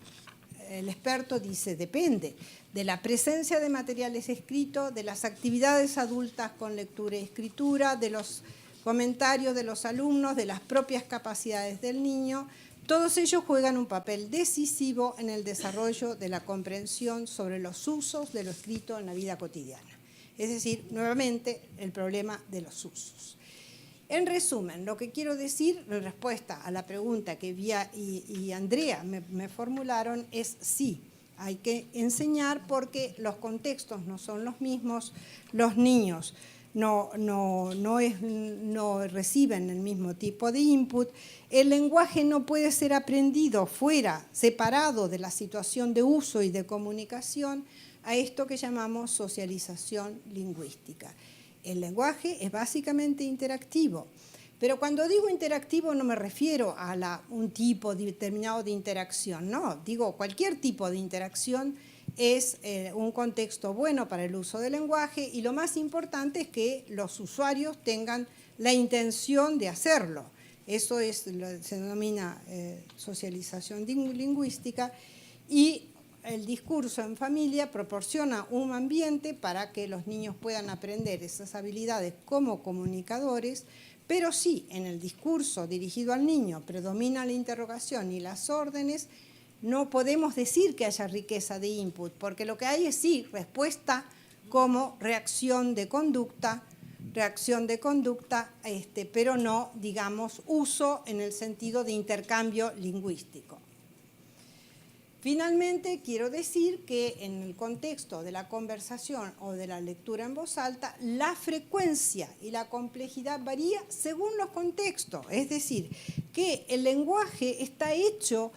experto dice, depende de la presencia de materiales escritos, de las actividades adultas con lectura y escritura, de los comentarios de los alumnos, de las propias capacidades del niño. Todos ellos juegan un papel decisivo en el desarrollo de la comprensión sobre los usos de lo escrito en la vida cotidiana. Es decir, nuevamente, el problema de los usos. En resumen, lo que quiero decir en respuesta a la pregunta que Vía y Andrea me formularon es sí, hay que enseñar porque los contextos no son los mismos, los niños no reciben el mismo tipo de input, el lenguaje no puede ser aprendido fuera, separado de la situación de uso y de comunicación, a esto que llamamos socialización lingüística. El lenguaje es básicamente interactivo, pero cuando digo interactivo no me refiero a un tipo determinado de interacción, no, digo cualquier tipo de interacción es un contexto bueno para el uso del lenguaje y lo más importante es que los usuarios tengan la intención de hacerlo. Eso se denomina socialización lingüística y el discurso en familia proporciona un ambiente para que los niños puedan aprender esas habilidades como comunicadores, pero si en el discurso dirigido al niño predomina la interrogación y las órdenes, no podemos decir que haya riqueza de input, porque lo que hay es sí respuesta como reacción de conducta, pero no, digamos, uso en el sentido de intercambio lingüístico. Finalmente, quiero decir que en el contexto de la conversación o de la lectura en voz alta, la frecuencia y la complejidad varía según los contextos. Es decir, que el lenguaje está hecho,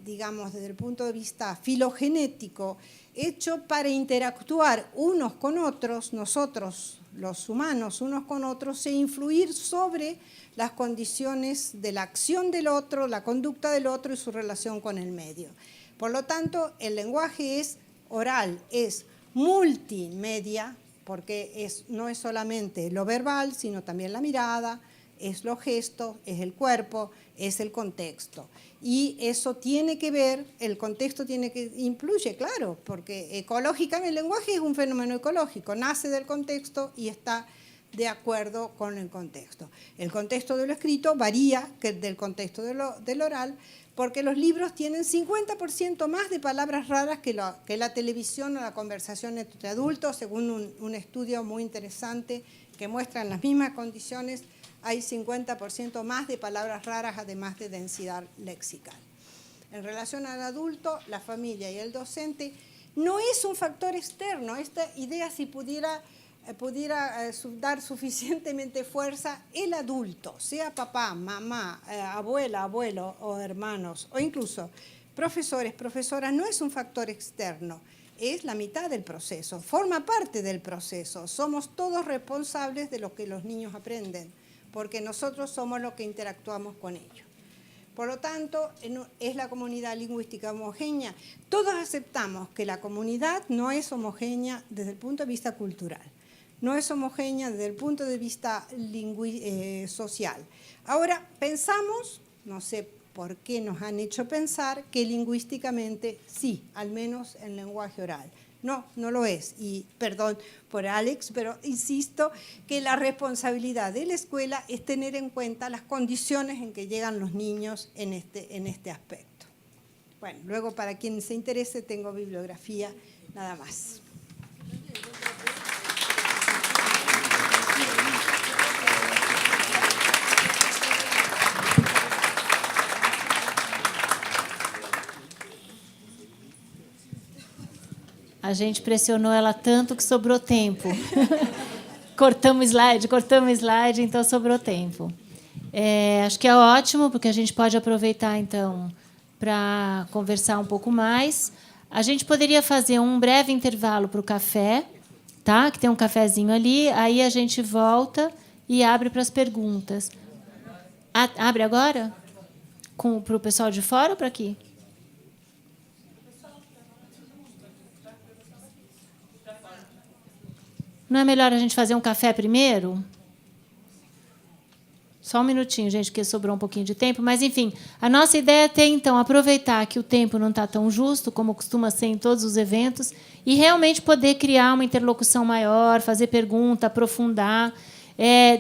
digamos, desde el punto de vista filogenético, hecho para interactuar unos con otros, nosotros, los humanos, unos con otros, e influir sobre las condiciones de la acción del otro, la conducta del otro y su relación con el medio. Por lo tanto, el lenguaje es oral, es multimedia, porque no es solamente lo verbal, sino también la mirada, es los gestos, es el cuerpo, es el contexto. Y eso tiene que ver, el contexto influye, claro, porque ecológicamente el lenguaje es un fenómeno ecológico, nace del contexto y está de acuerdo con el contexto. El contexto de lo escrito varía del contexto del oral, porque los libros tienen 50% más de palabras raras que la televisión o la conversación entre adultos, según un estudio muy interesante que muestra en las mismas condiciones hay 50% más de palabras raras, además de densidad lexical. En relación al adulto, la familia y el docente no es un factor externo. Esta idea, si pudiera dar suficientemente fuerza, el adulto, sea papá, mamá, abuela, abuelo o hermanos, o incluso profesores, profesoras, no es un factor externo, es la mitad del proceso, forma parte del proceso. Somos todos responsables de lo que los niños aprenden, porque nosotros somos los que interactuamos con ellos. Por lo tanto, ¿es la comunidad lingüística homogénea? Todos aceptamos que la comunidad no es homogénea desde el punto de vista cultural, no es homogénea desde el punto de vista social. Ahora, pensamos, no sé por qué nos han hecho pensar que lingüísticamente sí, al menos en lenguaje oral. No, no lo es. Y perdón por Alex, pero insisto que la responsabilidad de la escuela es tener en cuenta las condiciones en que llegan los niños en este aspecto. Bueno, luego para quien se interese tengo bibliografía, nada más. A gente pressionou ela tanto que sobrou tempo. cortamos slide, então sobrou tempo. Acho que é ótimo, porque a gente pode aproveitar, então, para conversar um pouco mais. A gente poderia fazer um breve intervalo para o café, tá? Que tem um cafezinho ali, aí a gente volta e abre para as perguntas. Abre agora? Para o pessoal de fora ou para aqui? Não é melhor a gente fazer um café primeiro? Só um minutinho, gente, porque sobrou um pouquinho de tempo. Mas, enfim, a nossa ideia é ter, então, aproveitar que o tempo não está tão justo, como costuma ser em todos os eventos, e realmente poder criar uma interlocução maior, fazer pergunta, aprofundar.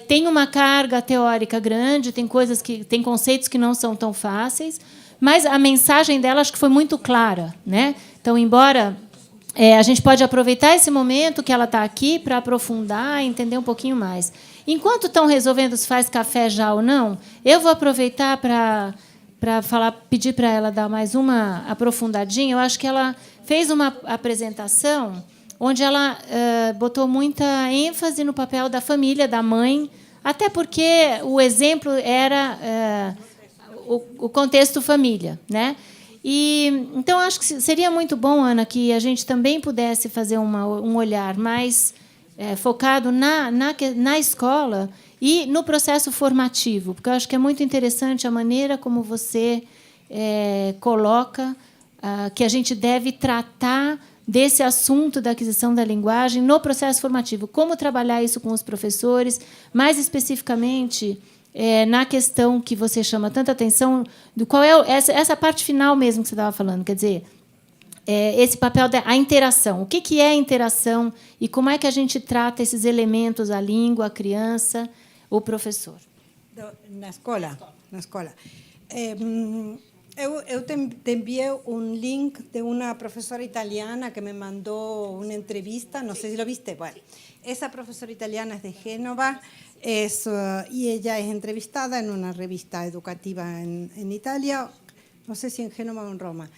Tem uma carga teórica grande, tem conceitos que não são tão fáceis, mas a mensagem dela acho que foi muito clara, né? Então, embora... a gente pode aproveitar esse momento que ela está aqui para aprofundar e entender um pouquinho mais. Enquanto estão resolvendo se faz café já ou não, eu vou aproveitar para pedir para ela dar mais uma aprofundadinha. Eu acho que ela fez uma apresentação onde ela botou muita ênfase no papel da família, da mãe, até porque o exemplo era o contexto família, né? Então, acho que seria muito bom, Ana, que a gente também pudesse fazer um olhar mais focado na escola e no processo formativo, porque eu acho que é muito interessante a maneira como você coloca que a gente deve tratar desse assunto da aquisição da linguagem no processo formativo. Como trabalhar isso com os professores, mais especificamente na questão que você chama tanta atenção, do qual é essa parte final mesmo que você estava falando, quer dizer, esse papel da interação. O que é a interação e como é que a gente trata esses elementos, a língua, a criança, o professor? Na escola. Eu te envié un link de una profesora italiana que me mandó una entrevista, no sé si lo viste. Bueno, esa profesora italiana es de Génova y ella es entrevistada en una revista educativa en Italia, no sé si en Génova o en Roma.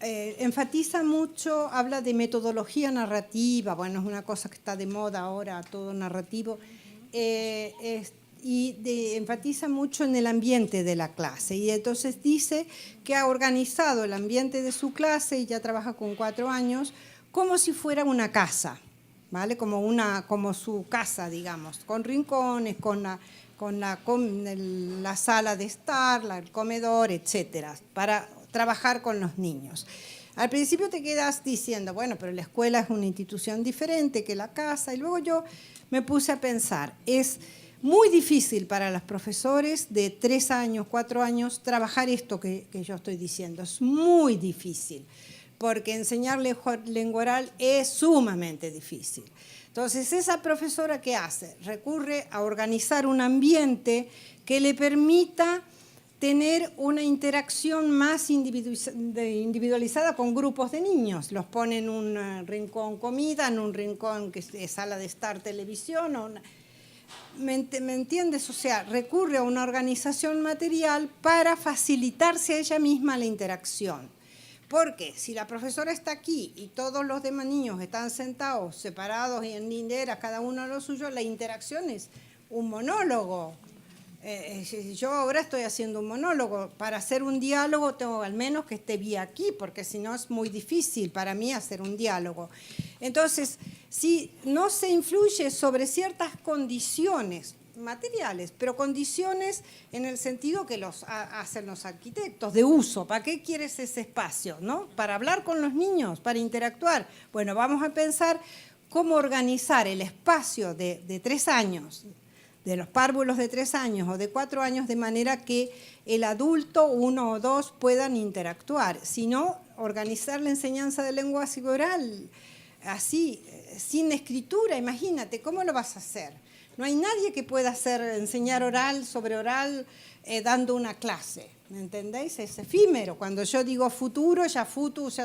Enfatiza mucho, habla de metodología narrativa, bueno, es una cosa que está de moda ahora, todo narrativo, enfatiza mucho en el ambiente de la clase, y entonces dice que ha organizado el ambiente de su clase, y ya trabaja con 4 años, como si fuera una casa, ¿vale? Como su casa, digamos, con rincones, con la sala de estar, el comedor, etcétera, para trabajar con los niños. Al principio te quedas diciendo, bueno, pero la escuela es una institución diferente que la casa, y luego yo me puse a pensar, es muy difícil para los profesores de 3 años, 4 años, trabajar esto que yo estoy diciendo. Es muy difícil, porque enseñar lengua oral es sumamente difícil. Entonces, esa profesora, ¿qué hace? Recurre a organizar un ambiente que le permita tener una interacción más individualizada con grupos de niños. Los pone en un rincón comida, en un rincón que es sala de estar, televisión, ¿Me entiendes? O sea, recurre a una organización material para facilitarse a ella misma la interacción. Porque si la profesora está aquí y todos los demás niños están sentados, separados y en hileras, cada uno a lo suyo, la interacción es un monólogo. Yo ahora estoy haciendo un monólogo. Para hacer un diálogo tengo al menos que esté bien aquí, porque si no es muy difícil para mí hacer un diálogo. Entonces, si no se influye sobre ciertas condiciones materiales, pero condiciones en el sentido que hacen los arquitectos, de uso. ¿Para qué quieres ese espacio? ¿No? Para hablar con los niños, para interactuar. Bueno, vamos a pensar cómo organizar el espacio de 3 años, de los párvulos de 3 años o de 4 años, de manera que el adulto, 1 o 2, puedan interactuar. Si no, organizar la enseñanza de lengua oral así, sin escritura, imagínate, ¿cómo lo vas a hacer? No hay nadie que pueda enseñar oral sobre oral dando una clase, ¿me entendéis? Es efímero. Cuando yo digo futuro ya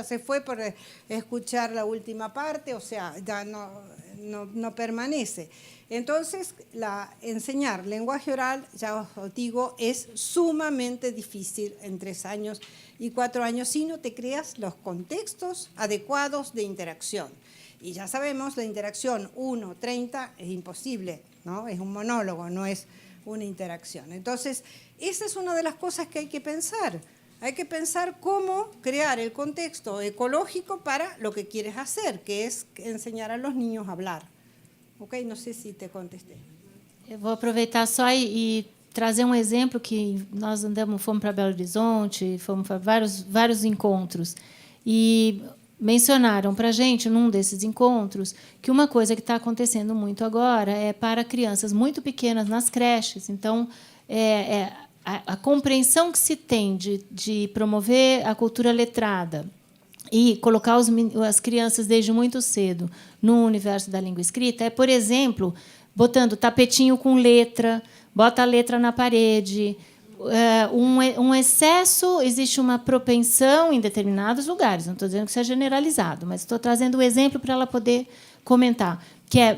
se fue por escuchar la última parte, o sea, ya no permanece. Entonces, enseñar lenguaje oral, ya os digo, es sumamente difícil en 3 años y 4 años si no te creas los contextos adecuados de interacción. Y ya sabemos, la interacción 1-30 es imposible, ¿no? Es un monólogo, no es una interacción. Entonces, esa es una de las cosas que hay que pensar. Hay que pensar cómo crear el contexto ecológico para lo que quieres hacer, que es enseñar a los niños a hablar. Ok? Não sei se te contestei. Eu vou aproveitar só e trazer um exemplo que nós fomos para Belo Horizonte, fomos para vários encontros, e mencionaram para a gente, num desses encontros, que uma coisa que está acontecendo muito agora é para crianças muito pequenas nas creches. Então, a compreensão que se tem de promover a cultura letrada e colocar as crianças desde muito cedo no universo da língua escrita é, por exemplo, botando tapetinho com letra, bota a letra na parede. Um excesso, existe uma propensão em determinados lugares, não estou dizendo que isso é generalizado, mas estou trazendo o exemplo para ela poder comentar.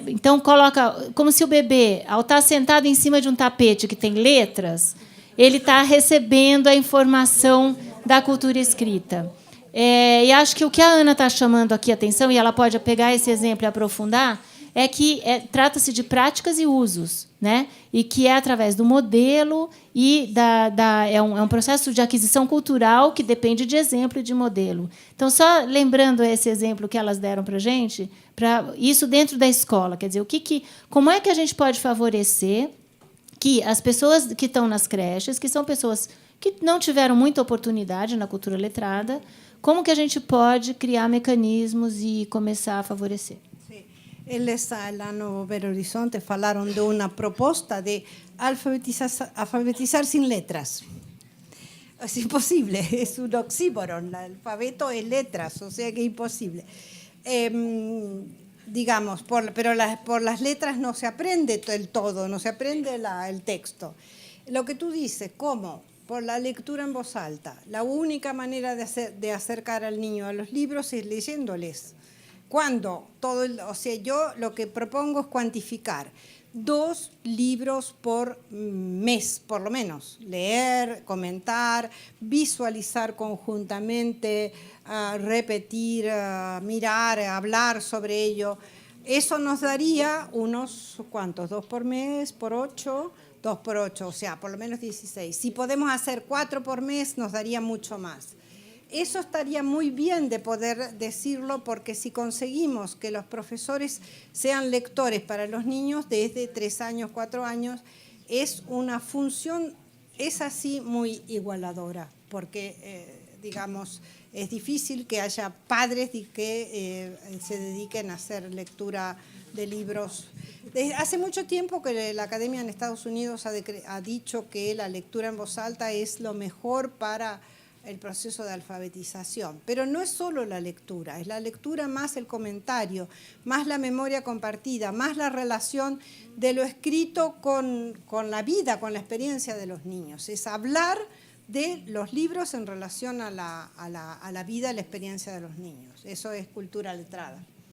Então, coloca como se o bebê, ao estar sentado em cima de um tapete que tem letras, ele está recebendo a informação da cultura escrita. E acho que o que a Ana está chamando aqui a atenção, e ela pode pegar esse exemplo e aprofundar, é que trata-se de práticas e usos, né? E que é através do modelo e é um processo de aquisição cultural que depende de exemplo e de modelo. Então, só lembrando esse exemplo que elas deram para a gente, para isso dentro da escola, quer dizer, como é que a gente pode favorecer que as pessoas que estão nas creches, que são pessoas que não tiveram muita oportunidade na cultura letrada, como que a gente pode criar mecanismos e começar a favorecer? Eles lá no Belo Horizonte falaram de uma proposta de alfabetizar sin letras. Es imposible, es un oxímoron, el alfabeto es letras, o sea que es imposible. Digamos, pero por las letras no se aprende el todo, no se aprende el texto. Lo que tú dices, ¿cómo? Por la lectura en voz alta. La única manera de acercar al niño a los libros es leyéndoles. ¿Cuándo? O sea, yo lo que propongo es cuantificar 2 libros por mes, por lo menos. Leer, comentar, visualizar conjuntamente, repetir, mirar, hablar sobre ello. Eso nos daría unos, ¿cuántos? 2 por mes, por 8, 2 por 8, o sea, por lo menos 16. Si podemos hacer 4 por mes, nos daría mucho más. Eso estaría muy bien de poder decirlo, porque si conseguimos que los profesores sean lectores para los niños desde 3 años, 4 años, es una función, es así muy igualadora, porque, digamos, es difícil que haya padres que se dediquen a hacer lectura de libros. Hace mucho tiempo que la Academia en Estados Unidos ha dicho que la lectura en voz alta es lo mejor para el proceso de alfabetización. Pero no es solo la lectura, es la lectura más el comentario, más la memoria compartida, más la relación de lo escrito con la vida, con la experiencia de los niños. Es hablar de los libros en relación a la vida, a la experiencia de los niños. Eso es cultura letrada.